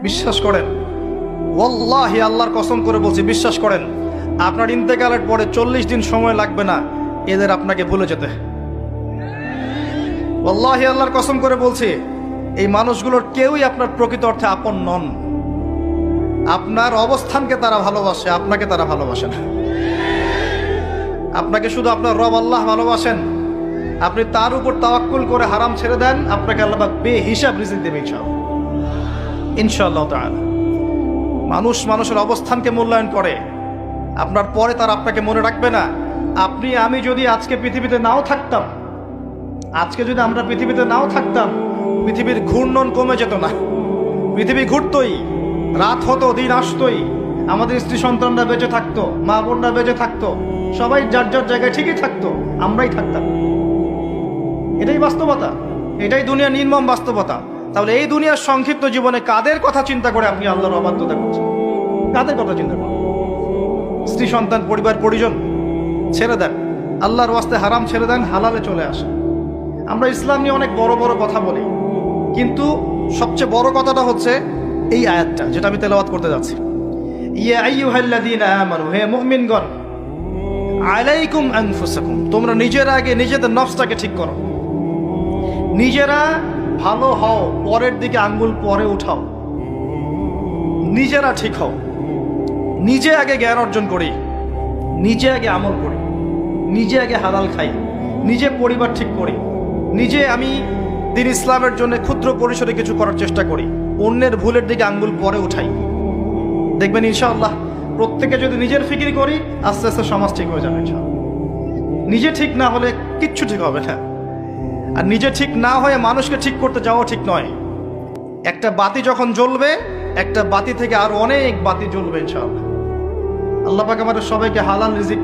বিশ্বাস করেন, ওয়াল্লাহি আল্লাহর কসম করে বলছি, বিশ্বাস করেন, আপনার ইন্তেকালের পরে 40 দিন সময় লাগবে না এদের আপনাকে ভুলে যেতে। ওয়াল্লাহি আল্লাহর কসম করে বলছি, এই মানুষগুলোর কেউই আপনার প্রকৃত অর্থে আপন নন। আপনার অবস্থানকে তারা ভালোবাসে, আপনাকে তারা ভালোবাসে না। আপনাকে শুধু আপনার রব আল্লাহ ভালোবাসেন। আপনি তার উপর তাওয়াক্কুল করে হারাম ছেড়ে দেন, আপনাকে আল্লাহ পাক বেহিসাব রিজিক দেবে ইনশাআল্লাহ তাআলা। মানুষ মানুষের অবস্থানকে মূল্যায়ন করে, আপনার পরে তার আপনাকে মনে রাখবে না। আপনি আমি যদি আজকে পৃথিবীতে নাও থাকতাম, আজকে যদি আমরা পৃথিবীতে নাও থাকতাম, পৃথিবীর ঘূর্ণন কমে যেত না। পৃথিবী ঘুরতই, রাত হতো, দিন আসতোই, আমাদের স্ত্রী সন্তানরা বেঁচে থাকতো, মা বোনরা বেঁচে থাকতো, সবাই যার যার জায়গায় ঠিকই থাকতো, আমরাই থাকতাম। এটাই বাস্তবতা, এটাই দুনিয়ার নির্মম বাস্তবতা। তাহলে এই দুনিয়ার সংক্ষিপ্ত জীবনে কাদের কথা চিন্তা করে আপনি আল্লাহর অবাধ্যতা করছেন? কাদের কথা চিন্তা করেন? স্ত্রী সন্তান পরিবার পরিজন ছেড়ে দেন, আল্লাহর ওয়াস্তে হারাম ছেড়ে দেন, হালালে চলে আসেন। আমরা ইসলাম নিয়ে অনেক বড় বড় কথা বলি, কিন্তু সবচেয়ে বড় কথাটা হচ্ছে এই আয়াতটা, যেটা আমি তেলাওয়াত করতে যাচ্ছি। ইয়া আইয়ুহাল্লাযীনা আমানু, হে মুমিনগণ, আলাইকুম আনফুসাকুম, তোমরা নিজেরা আগে নিজেদের নফসটাকে ঠিক করো। নিজেরা ভালো হও, পরের দিকে আঙ্গুল পরে উঠাও। নিজেরা ঠিক হও, নিজে আগে জ্ঞান অর্জন করি, নিজে আগে আমল করি, নিজে আগে হালাল খাই, নিজে পরিবার ঠিক করি, নিজে আমি দ্বীন ইসলামের জন্য ক্ষুদ্র পরিসরে কিছু করার চেষ্টা করি, অন্যের ভুলের দিকে আঙ্গুল পরে উঠাই। দেখবেন ইনশাআল্লাহ প্রত্যেকে যদি নিজের ফিকির করি, আস্তে আস্তে সমাজ ঠিক হয়ে যাবে ইনশাআল্লাহ। নিজে ঠিক না হলে কিচ্ছু ঠিক হবে না। আর নিজে ঠিক না হয়ে মানুষকে ঠিক করতে যাওয়া ঠিক নয়। একটা বাতি যখন জ্বলবে, একটা বাতি থেকে আরো অনেক বাতি জ্বলবে ইনশাআল্লাহ। আল্লাহ পাক আমাদের সবাইকে হালাল রিজিক